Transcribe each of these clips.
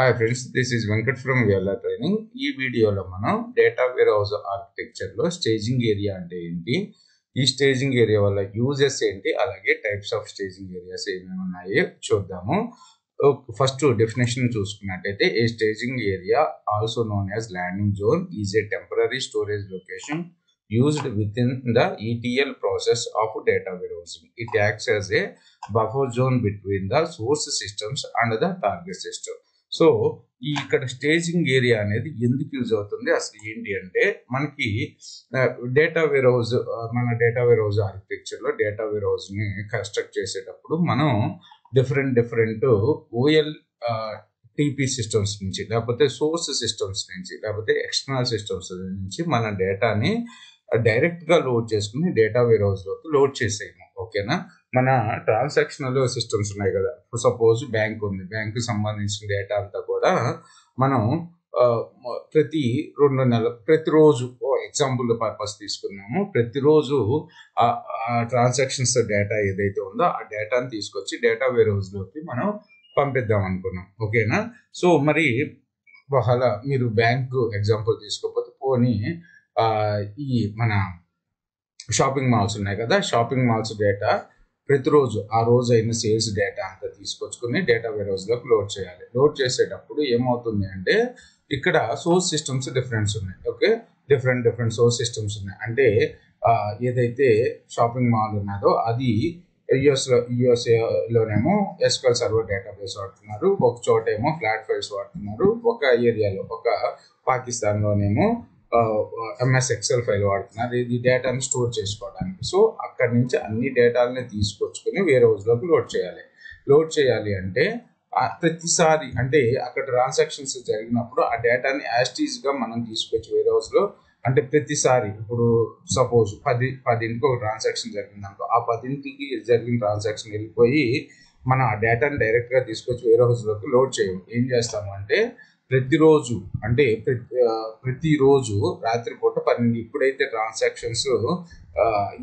Hi friends, this is Venkat from VLR training. ఈ వీడియోలో మనం డేటా వేర్ హౌస్ ఆర్కిటెక్చర్లో స్టేజింగ్ ఏరియా అంటే ఏంటి, ఈ స్టేజింగ్ ఏరియా వల్ల యూజెస్ ఏంటి, అలాగే టైప్స్ ఆఫ్ స్టేజింగ్ ఏరియాస్ ఏమేమి ఉన్నాయో చూద్దాము. ఫస్ట్ డెఫినేషన్ చూసుకున్నట్టయితే, a staging area also known as landing zone is a temporary storage location used within the ETL process of data warehousing. It acts as a buffer zone between the source systems and the target system. So ఇక్కడ staging area అనేది ఎందుకు use అవుతుంది, అసలు ఏంటి అంటే, మనకి data wear house ఆర్కిటెక్చర్లో data wear హౌస్ని కన్స్ట్రక్ట్ చేసేటప్పుడు మనం డిఫరెంట్ ఓఎల్ టీపీ సిస్టమ్స్ నుంచి, లేకపోతే సోర్స్ సిస్టమ్స్ నుంచి, లేకపోతే ఎక్స్టర్నల్ సిస్టమ్స్ నుంచి మన డేటాని డైరెక్ట్గా లోడ్ చేసుకుని డేటా వేర్ హౌస్లోకి లోడ్ చేసేయము. ఓకేనా? మన ట్రాన్సాక్షనల్ సిస్టమ్స్ ఉన్నాయి కదా, సపోజ్ బ్యాంక్ ఉంది, బ్యాంక్కి సంబంధించిన డేటా అంతా కూడా మనం ప్రతిరోజు ఎగ్జాంపుల్ పర్పస్ తీసుకున్నాము, ప్రతిరోజు ఆ ట్రాన్సాక్షన్స్ డేటా ఏదైతే ఉందో ఆ డేటాని తీసుకొచ్చి డేటా వేర్ హౌస్లోకి మనం పంపిద్దాం అనుకున్నాం. ఓకేనా? సో మరి బహళ మీరు బ్యాంకు ఎగ్జాంపుల్ తీసుకోకపోతే పోనీ ఈ మన షాపింగ్ మాల్స్ ఉన్నాయి కదా, షాపింగ్ మాల్స్ డేటా ప్రతిరోజు ఆ రోజు అయిన సేల్స్ డేటా అంతా తీసుకొచ్చుకుని డేటా వేర్ హౌస్లోకి లోడ్ చేయాలి. లోడ్ చేసేటప్పుడు ఏమవుతుంది అంటే, ఇక్కడ సోర్స్ సిస్టమ్స్ డిఫరెన్స్ ఉన్నాయి. ఓకే, డిఫరెంట్ సోర్స్ సిస్టమ్స్ ఉన్నాయి. అంటే ఏదైతే షాపింగ్ మాల్ ఉన్నదో అది యుఎస్ఏలోనేమో ఎస్క్యూఎల్ సర్వర్ డేటాబేస్ వాడుతున్నారు, ఒక చోట ఏమో ఫ్లాట్ ఫైల్స్ వాడుతున్నారు, ఒక ఏరియాలో ఒక పాకిస్తాన్లోనేమో ఎంఎస్ ఎక్సెల్ ఫైల్ వాడుతున్నారు, ఇది డేటాని స్టోర్ చేసుకోవడానికి. సో అక్కడి నుంచి అన్ని డేటాలని తీసుకొచ్చుకొని వేరే హౌస్లోకి లోడ్ చేయాలి అంటే ప్రతిసారి అంటే అక్కడ ట్రాన్సాక్షన్స్ జరిగినప్పుడు ఆ డేటాని యాస్టీజ్గా మనం తీసుకొచ్చి వేరే హౌస్లో, అంటే ప్రతిసారి ఇప్పుడు సపోజ్ 10ంటికి ఒక ట్రాన్సాక్షన్ జరిగిందనుకో, ఆ 10ంటికి జరిగిన ట్రాన్సాక్షన్ వెళ్ళిపోయి మనం ఆ డేటాని డైరెక్ట్గా తీసుకొచ్చి వేరే హౌస్లోకి లోడ్ చేయము. ఏం చేస్తాము అంటే, ప్రతిరోజు రాత్రిపూట 12 ఇప్పుడైతే ట్రాన్సాక్షన్స్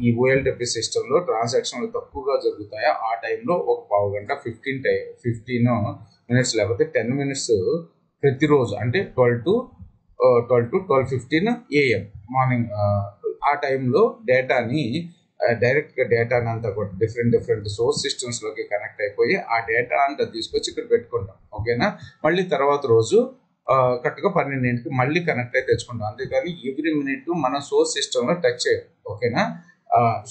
ఈ ఓఎల్డబ్ల్యూ సిస్టంలో ట్రాన్సాక్షన్లు తక్కువగా జరుగుతాయో ఆ టైంలో ఒక పావు గంట 15 మినిట్స్ లేకపోతే 10 మినిట్స్ ప్రతిరోజు, అంటే 12 to 12:15 AM మార్నింగ్ ఆ టైంలో డేటాని డైరెక్ట్గా డేటాని అంతా కూడా డిఫరెంట్ సోర్స్ సిస్టమ్స్లోకి కనెక్ట్ అయిపోయి ఆ డేటా అంతా తీసుకొచ్చి ఇక్కడ పెట్టుకుంటాం. ఓకేనా? మళ్ళీ తర్వాత రోజు కరెక్ట్గా 12ంటికి మళ్ళీ కనెక్ట్ అయితే తెచ్చుకుంటాం. అంతేకాని ఎవ్రీ మినిట్ మనం సోర్స్ సిస్టంలో టచ్ చేయాలి. ఓకేనా?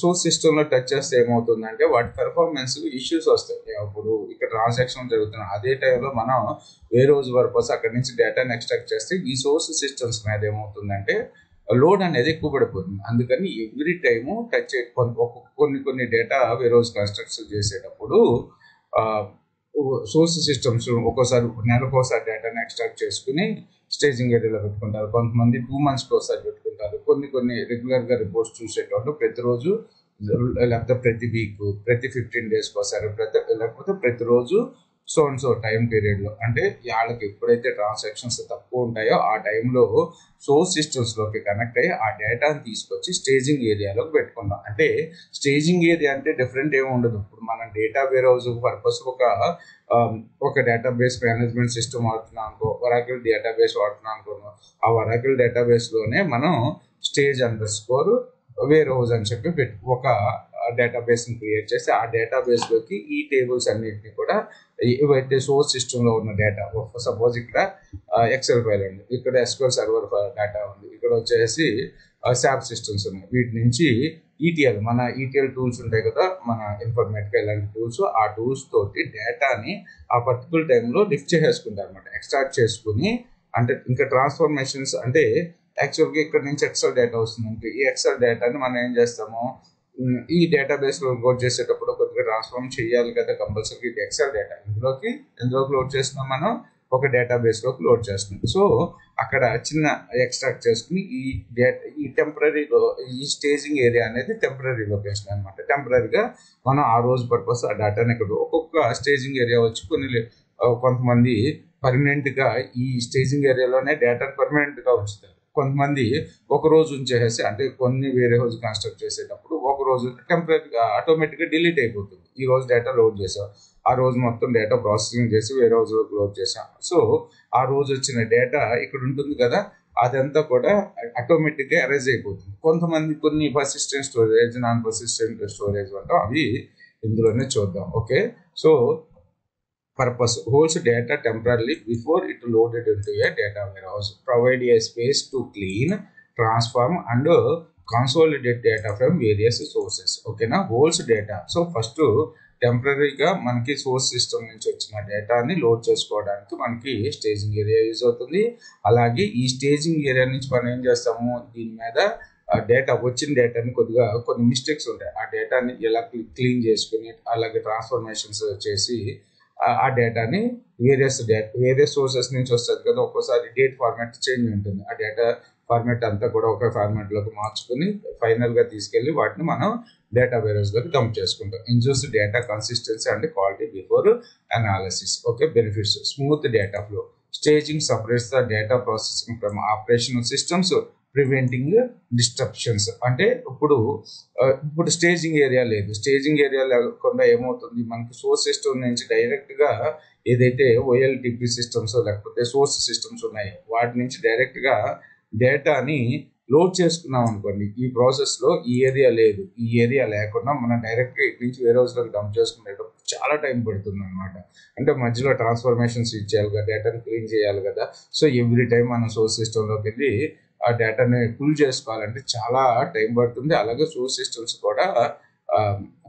సోర్స్ సిస్టంలో టచ్ చేస్తే ఏమవుతుందంటే వాటి పెర్ఫార్మెన్స్ ఇష్యూస్ వస్తాయి. ఇప్పుడు ఇక్కడ ట్రాన్సాక్షన్ జరుగుతున్నాయి, అదే టైంలో మనం వేరే రోజు పర్పస్ అక్కడి నుంచి డేటాని ఎక్స్ట్రాక్ట్ చేస్తే ఈ సోర్స్ సిస్టమ్స్ మీద ఏమవుతుందంటే లోడ్ అనేది ఎక్కువ పడిపోతుంది. అందుకని ఎవ్రీ టైము టచ్ కొన్ని డేటా వేరే రోజు కన్స్ట్రక్షన్ చేసేటప్పుడు సోర్స్ సిస్టమ్స్ ఒక్కోసారి నెలకోసారి డేటాని ఎక్స్ట్రాక్ట్ చేసుకుని స్టేజింగ్ ఏరియాలో పెట్టుకుంటారు, కొంతమంది 2 monthsకి ఒకసారి పెట్టుకుంటారు, కొన్ని రెగ్యులర్గా రిపోర్ట్స్ చూసేటప్పుడు ప్రతిరోజు, లేకపోతే ప్రతి వీక్, ప్రతి 15 daysకి ఒకసారి, లేకపోతే ప్రతిరోజు సో టైం పీరియడ్లో, అంటే వాళ్ళకి ఎప్పుడైతే ట్రాన్సాక్షన్స్ తక్కువ ఉంటాయో ఆ టైంలో సోర్స్ సిస్టమ్స్లోకి కనెక్ట్ అయ్యి ఆ డేటాని తీసుకొచ్చి స్టేజింగ్ ఏరియాలోకి పెట్టుకుంటాం. అంటే స్టేజింగ్ ఏరియా అంటే డిఫరెంట్ ఏమి ఉండదు. ఇప్పుడు మనం డేటా వేర్ హౌస్ పర్పస్ ఒక డేటాబేస్ మేనేజ్మెంట్ సిస్టమ్ వాడుతున్నాం అనుకో, ఒరాకిల్ డేటాబేస్ వాడుతున్నాం అనుకో, ఆ ఒరాకిల్ డేటాబేస్లోనే మనం stage_ వేర్ హౌస్ అని చెప్పి ఒక డేటాబేస్ని క్రియేట్ చేసి ఆ డేటాబేస్లోకి ఈ టేబుల్స్ అన్నిటిని కూడా ఏవైతే సోర్స్ సిస్టంలో ఉన్న డేటా, సపోజ్ ఇక్కడ ఎక్సెల్ ఫైల్ ఉంది, ఇక్కడ ఎస్క్యూఎల్ సర్వర్ డేటా ఉంది, ఇక్కడ వచ్చేసి SAP సిస్టమ్స్ ఉన్నాయి, వీటి నుంచి మన ఈటీఎల్ టూల్స్ ఉంటాయి కదా, మన ఇన్ఫర్మేటిక్ ఇలాంటి టూల్స్, ఆ టూల్స్ తోటి డేటాని ఆ పర్టికులర్ టైంలో లిఫ్ట్ చేసేసుకుంటారు అనమాట, ఎక్స్ట్రాక్ట్ చేసుకుని. అంటే ఇంకా ట్రాన్స్ఫర్మేషన్స్ అంటే యాక్చువల్గా ఇక్కడ నుంచి ఎక్సెల్ డేటా వస్తుంది, ఈ ఎక్సెల్ డేటాని మనం ఏం చేస్తాము, ఈ డేటాబేస్లో లోడ్ చేసేటప్పుడు కొద్దిగా ట్రాన్స్ఫార్మ్ చేయాలి కదా కంపల్సరీ. ఇది ఎక్సెల్ డేటా ఎందులోకి లోడ్ చేస్తున్నాం, మనం ఒక డేటాబేస్లోకి లోడ్ చేస్తున్నాం. సో అక్కడ చిన్న ఎక్స్ట్రాక్ట్ చేసుకుని ఈ స్టేజింగ్ ఏరియా అనేది టెంపరీ లొకేషన్ అనమాట. టెంపరీగా మనం ఆ రోజు పర్పస్ ఆ డేటాని ఇక్కడ ఒక్కొక్క స్టేజింగ్ ఏరియా వచ్చి కొంతమంది పర్మనెంట్గా ఈ స్టేజింగ్ ఏరియాలోనే డేటాను పర్మనెంట్గా ఉంచుతారు, కొంతమంది ఒక రోజు ఉంచేసి, అంటే కొన్ని వేరే రోజు కన్స్ట్రక్ట్ చేసేటప్పుడు ఒక రోజు టెంపరీగా ఆటోమేటిక్గా డిలీట్ అయిపోతుంది. ఈ రోజు డేటా లోడ్ చేసాం, ఆ రోజు మొత్తం డేటా ప్రాసెసింగ్ చేసి వేరే రోజు క్లోజ్ చేసాం. సో ఆ రోజు వచ్చిన డేటా ఇక్కడ ఉంటుంది కదా, అదంతా కూడా ఆటోమేటిక్గా అరేంజ్ అయిపోతుంది. కొంతమంది కొన్ని persistent storage, non persistent storage అంటాం, అవి ఇందులోనే చూద్దాం. Okay, so purpose holds data temporarily before it loaded into a data warehouse, provide a space to clean, transform and consolidate data from various sources. Okay na, holds data. So first టెంపరీగా మనకి source system నుంచి వచ్చిన డేటాని load చేసుకోవడానికి మనకి staging area use అవుతుంది. అలాగే ఈ స్టేజింగ్ ఏరియా నుంచి మనం ఏం చేస్తాము, దీని మీద డేటా వచ్చిన డేటాని కొద్దిగా కొన్ని మిస్టేక్స్ ఉంటాయి, ఆ డేటాని ఎలా క్లీన్ చేసుకుని అలాగే ట్రాన్స్ఫర్మేషన్స్ చేసి ఆ డేటాని వేరియస్ సోర్సెస్ నుంచి వస్తుంది కదా, ఒక్కోసారి డేట్ ఫార్మాట్ చేంజ్ ఉంటుంది, ఆ డేటా ఫార్మాట్ అంతా కూడా ఒక ఫార్మాట్లోకి మార్చుకుని ఫైనల్గా తీసుకెళ్ళి వాటిని మనం డేటా వేరేస్లోకి డంప్ చేసుకుంటాం. Ensures data consistency and quality before analysis. Okay, benefits smooth data flow, staging separates the data processing from operational systems, preventing disruptions. అంటే ఇప్పుడు స్టేజింగ్ ఏరియా లేదు, స్టేజింగ్ ఏరియా లేకుండా ఏమవుతుంది, మనకి సోర్స్ సిస్టమ్ నుంచి డైరెక్ట్గా ఏదైతే ఓఎల్టీపీ సిస్టమ్స్ లేకపోతే సోర్స్ సిస్టమ్స్ ఉన్నాయో వాటి నుంచి డైరెక్ట్గా డేటాని లోడ్ చేసుకున్నాం అనుకోండి, ఈ ప్రాసెస్లో ఈ ఏరియా లేదు, ఈ ఏరియా లేకుండా మనం డైరెక్ట్గా ఇటు నుంచి వేరే రోజులోకి డంప్ చేసుకునేటప్పుడు చాలా టైం పడుతుంది అనమాట. అంటే మధ్యలో ట్రాన్స్ఫర్మేషన్స్ ఇచ్చేయాలి కదా, డేటాని క్లీన్ చేయాలి కదా. సో ఎవ్రీ టైం మనం సోర్స్ సిస్టంలోకి వెళ్ళి ఆ డేటాని పుల్ చేసుకోవాలంటే చాలా టైం పడుతుంది. అలాగే సోర్స్ సిస్టమ్స్ కూడా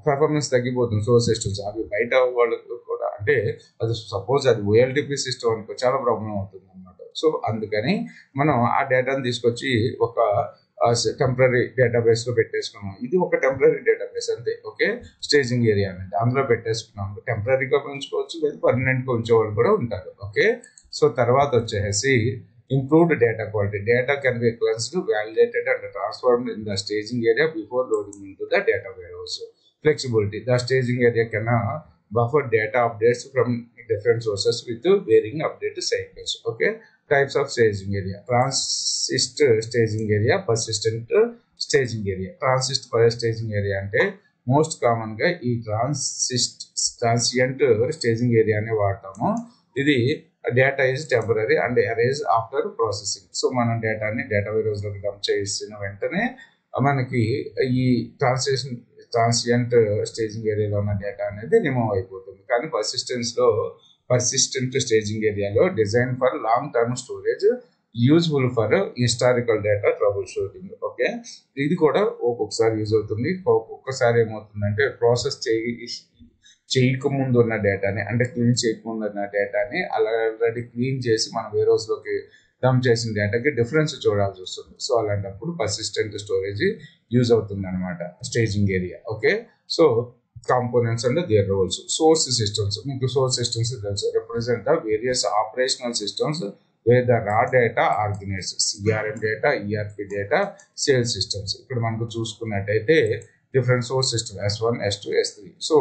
పర్ఫార్మెన్స్ తగ్గిపోతుంది. సోర్స్ సిస్టమ్స్ అవి బయట వాళ్ళకు కూడా, అంటే అది సపోజ్ అది ఓఎల్టీపీ సిస్టమ్ అనుకో చాలా ప్రాబ్లం అవుతుంది అనమాట. సో అందుకని మనం ఆ డేటాని తీసుకొచ్చి ఒక టెంపరీ డేటాబేస్లో పెట్టేసుకున్నాం. ఇది ఒక టెంపరీ డేటాబేస్ అంతే. ఓకే, స్టేజింగ్ ఏరియా అనేది అందులో పెట్టేసుకున్నాం. టెంపరీగా ఉంచుకోవచ్చు లేదా పర్మనెంట్గా ఉంచేవాళ్ళు కూడా ఉంటారు. ఓకే, సో తర్వాత వచ్చేసి improved data quality. Data can be cleansed, validated and transformed in the staging area before loading into the data warehouse. Flexibility. The staging area can buffer data updates from different sources with varying update cycles. Okay, types of staging area: transient staging area, persistent staging area. Transient staging area అంటే most కామన్గా ఈ transient staging ఏరియానే వాడతాము. ఇది data is temporary and erase after processing. So మనం డేటాని data వేరోజ్లోకి dump చేసిన వెంటనే మనకి ఈ ట్రాన్సియంట్ స్టేజింగ్ ఏరియాలో ఉన్న డేటా అనేది రిమూవ్ అయిపోతుంది. కానీ పర్సిస్టెంట్ స్టేజింగ్ ఏరియాలో design for long term storage, useful for historical data trouble shooting. Okay, ఇది కూడా ఒక్కొక్కసారి యూజ్ అవుతుంది. ఒక్కొక్కసారి ఏమవుతుందంటే ప్రాసెస్ చేయకముందు ఉన్న డేటాని, అంటే క్లీన్ చేయకముందు ఉన్న డేటాని ఆల్రెడీ క్లీన్ చేసి మనం వేరోజ్లోకి డంప్ చేసిన డేటాకి డిఫరెన్స్ చూడాల్సి వస్తుంది. సో అలాంటప్పుడు పర్సిస్టెంట్ స్టోరేజ్ యూజ్ అవుతుంది అనమాట staging area. Okay, so components and their roles. Source systems, మీకు సోర్స్ సిస్టమ్స్ తెలుసు, represent the various operational systems where the raw data organize, CRM data, ERP data, sales systems. ఇక్కడ మనకు చూసుకున్నట్టయితే different source system S1, S2, S3. So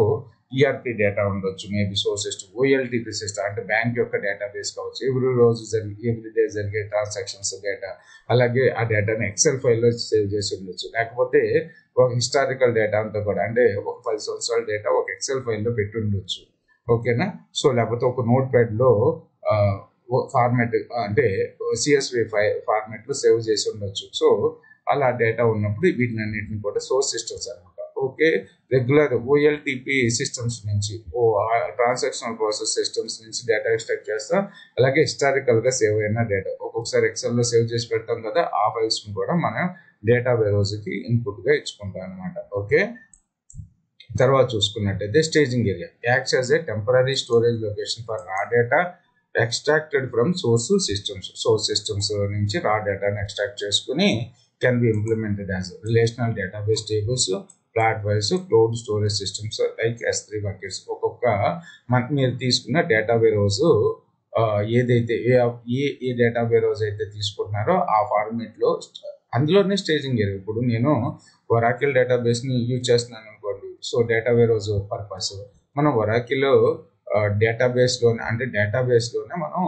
ERP data ఉండొచ్చు, maybe source system, OLTP system అంటే bank యొక్క database కావచ్చు, everyday జరిగే transactions data, అలాగే ఆ డేటాని ఎక్సెల్ ఫైల్లో సేవ్ చేసి ఉండొచ్చు, లేకపోతే ఒక హిస్టారికల్ డేటా అంతా కూడా, అంటే ఒక 10 సంవత్సరాల డేటా ఒక ఎక్సెల్ ఫైల్లో పెట్టి ఉండొచ్చు. ఓకేనా, సో లేకపోతే ఒక నోట్ ప్యాడ్లో ఫార్మాట్ అంటే CSV ఫార్మాట్లో సేవ్ చేసి ఉండొచ్చు. సో అలా డేటా ఉన్నప్పుడు వీటిని అన్నింటిని కూడా సోర్స్ సిస్టమ్స్ అనమాట. ఓకే, రెగ్యులర్ ఓఎల్టీపీ సిస్టమ్స్ నుంచి, ట్రాన్సాక్షనల్ ప్రాసెస్ సిస్టమ్స్ నుంచి డేటా ఎక్స్ట్రాక్ట్ చేస్తాం. అలాగే హిస్టారికల్గా సేవ్ అయిన డేటా ఒక్కొక్కసారి ఎక్సెల్లో సేవ్ చేసి పెడతాం కదా, ఆ ఫైల్స్ని కూడా మనం డేటా వేరోజ్కి ఇన్పుట్గా ఇచ్చుకుంటాం అనమాట. ఓకే, తర్వాత చూసుకున్నట్టయితే staging area acts as a temporary storage location for రా data extracted from source systems నుంచి రా డేటాని ఎక్స్ట్రాక్ట్ చేసుకుని can be implemented as relational database tables, flat files, cloud storage systems like S3 buckets. ఒక్కొక్క మీరు తీసుకున్న డేటా వేరోజ్ ఏదైతే ఏ data వేరోజ్ అయితే తీసుకుంటున్నారో ఆ ఫార్మేట్లో అందులోనే స్టేజింగ్ ఏరియా. ఇప్పుడు నేను ఒరాకిల్ డేటాబేస్ని యూజ్ చేస్తున్నాను అనుకోండి, సో డేటా వేరోజ్ పర్పస్ మనం ఒరాకిల్ డేటాబేస్లోనే మనం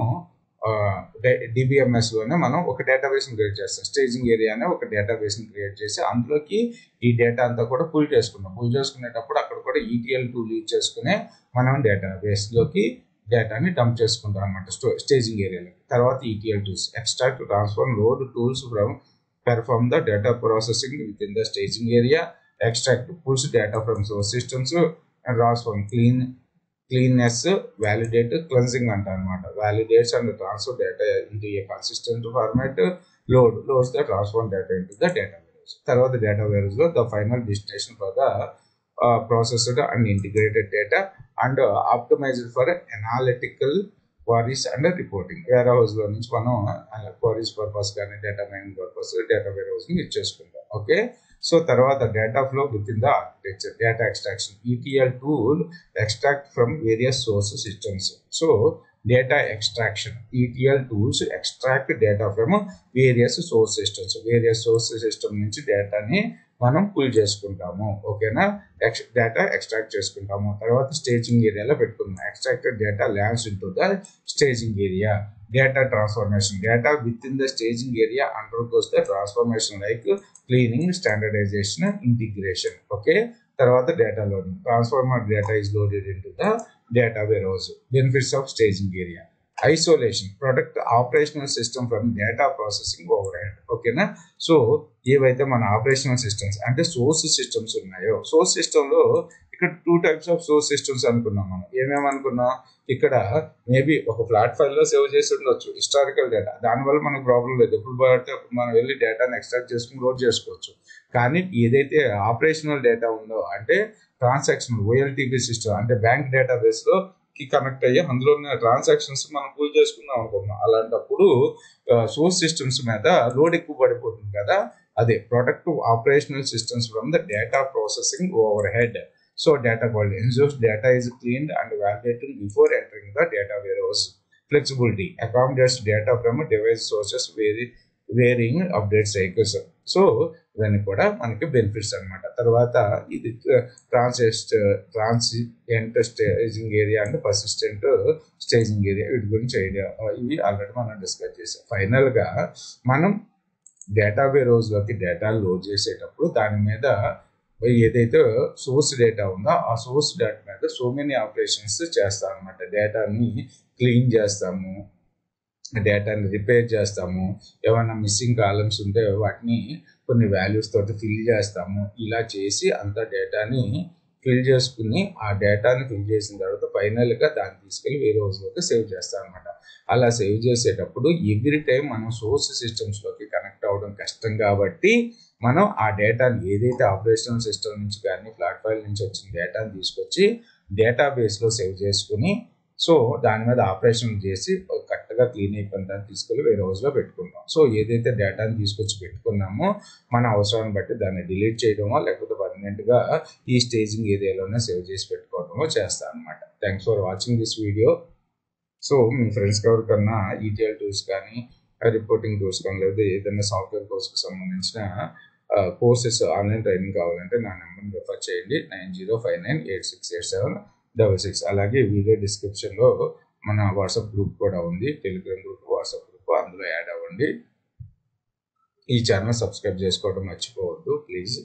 డిబిఎంఎస్లోనే మనం ఒక డేటాబేస్ని క్రియేట్ చేస్తాం. స్టేజింగ్ ఏరియా అనే ఒక డేటాబేస్ని క్రియేట్ చేసి అందులోకి ఈ డేటా అంతా కూడా పుల్ చేసుకుంటాం. పుల్ చేసుకునేటప్పుడు అక్కడ కూడా ETL టూల్ యూజ్ చేసుకునే మనం డేటాబేస్లోకి డేటాని డంప్ చేసుకుంటాం అనమాట స్టేజింగ్ ఏరియాలో. తర్వాత ETL tools extract, transfer, load tools from perform the data processing within the staging area. Extract pulls data from source systems and transform cleanness, validate, cleansing antaranamata. Validates and transfer data into a consistent format. Loads the transform data into the data warehouse. Tarvata data warehouse lo the final destination for the processed and integrated data and optimized for analytical queries and reporting. Warehouse లో నుంచి మనం queries purpose కానీ data mining purpose data warehouse ని use చేసుకుంటాం. Okay, so తర్వాత data flow with in the architecture. Data extraction ETL tool extract from various source systems. So data extraction ETL tools extract data from various source systems. Various source system నుంచి డేటాని మనం pull చేసుకుంటాము. ఓకేనా, data extract చేసుకుంటాము. తర్వాత staging ఏరియాలో పెట్టుకుందాం. Extracted data lands into the staging area. Data transformation. Data within the staging area undergoes the transformation like cleaning, standardisation, integration. Okay, తర్వాత data loading. Transformer data is loaded into the data warehouse. Benefits of staging area. Isolation, protect operational system from data processing overhead. ఓకేనా, so ఏవైతే మన operational systems అంటే source systems ఉన్నాయో, source సిస్టంలో ఇక్కడ 2 types of swords systems అనుకున్నాం మనం. ఏమేమనుకున్నాం, ఇక్కడ మేబీ ఒక ఫ్లాట్ ఫైల్లో సేవ్ చేసి ఉండొచ్చు హిస్టారికల్ డేటా. దానివల్ల మనకు ప్రాబ్లం లేదు, ఎప్పుడు పడితే మనం వెళ్ళి డేటాని ఎక్స్ట్రాక్ట్ చేసుకుని లోడ్ చేసుకోవచ్చు. కానీ ఏదైతే ఆపరేషనల్ డేటా ఉందో అంటే ట్రాన్సాక్షన్ OLTP సిస్టమ్ అంటే బ్యాంక్ డేటాబేస్లో కనెక్ట్ అయ్యి అందులో ఉన్న ట్రాన్సాక్షన్స్ మనం పూల్ చేసుకుందాం అనుకుంటున్నాం. అలాంటప్పుడు సోర్స్ సిస్టమ్స్ మీద లోడ్ ఎక్కువ పడిపోతుంది కదా, అదే protect operational systems from the data processing over head. So data quality ensures data is cleaned and validated before entering the data warehouse. Flexibility accommodates data from device sources varying update cycles. So ఇవన్నీ కూడా మనకి benefits అనమాట. తర్వాత ఇది transient staging area and persistent staging area. వీటి గురించి idea ఇవి already మనం డిస్కస్ చేసాం. ఫైనల్గా మనం డేటా వేర్హౌస్లోకి డేటా లోడ్ చేసేటప్పుడు దాని మీద ఏదైతే సోర్స్ డేటా ఉందో ఆ సోర్స్ డేటా మీద సో మెనీ ఆపరేషన్స్ చేస్తాం అనమాట. డేటాని క్లీన్ చేస్తాము, డేటాని రిపేర్ చేస్తాము, ఏమైనా మిస్సింగ్ కాలమ్స్ ఉంటే వాటిని కొన్ని వాల్యూస్ తోటి ఫిల్ చేస్తాము. ఇలా చేసి అంత డేటాని ఫిల్ చేసుకుని ఆ డేటాని ఫిల్ చేసిన తర్వాత ఫైనల్గా దాన్ని తీసుకెళ్ళి వేరే హౌస్లోకి సేవ్ చేస్తాం అనమాట. అలా సేవ్ చేసేటప్పుడు ఎవ్రీ టైం మనం సోర్స్ సిస్టమ్స్లోకి కనెక్ట్ అవ్వడం కష్టం కాబట్టి మనం ఆ డేటాని ఏదైతే ఆపరేషనల్ సిస్టమ్ నుంచి కానీ ఫ్లాట్ ఫైల్ నుంచి వచ్చిన డేటాని తీసుకొచ్చి డేటాబేస్లో సేవ్ చేసుకుని సో దాని మీద ఆపరేషన్ చేసి కరెక్ట్గా క్లీన్ అయిపోయిన దాన్ని తీసుకెళ్ళి వేరే హౌస్లో పెట్టుకుంటాం. సో ఏదైతే డేటాని తీసుకొచ్చి పెట్టుకున్నామో మన అవసరాన్ని బట్టి దాన్ని డిలీట్ చేయడమో లేకపోతే పర్మనెంట్గా ఈ స్టేజింగ్ ఏరియాలోనే సేవ్ చేసి పెట్టుకోవడమో చేస్తాం అనమాట. Thanks for watching this video. So మీ ఫ్రెండ్స్కి ఎవరికన్నా ETL టూల్స్ కానీ రిపోర్టింగ్ టూల్స్ కానీ లేదా ఏదైనా సాఫ్ట్వేర్ కోర్స్కి సంబంధించిన కోర్సెస్ ఆన్లైన్ ట్రైనింగ్ కావాలంటే నా నెంబర్ని రెఫర్ చేయండి 9059868766. అలాగే వీడియో డిస్క్రిప్షన్లో మన వాట్సాప్ గ్రూప్ కూడా ఉంది, టెలిగ్రామ్ గ్రూప్, వాట్సాప్ గ్రూప్, అందులో యాడ్ అవ్వండి. ఈ ఛానల్ సబ్స్క్రైబ్ చేసుకోవడం మర్చిపోవద్దు ప్లీజ్.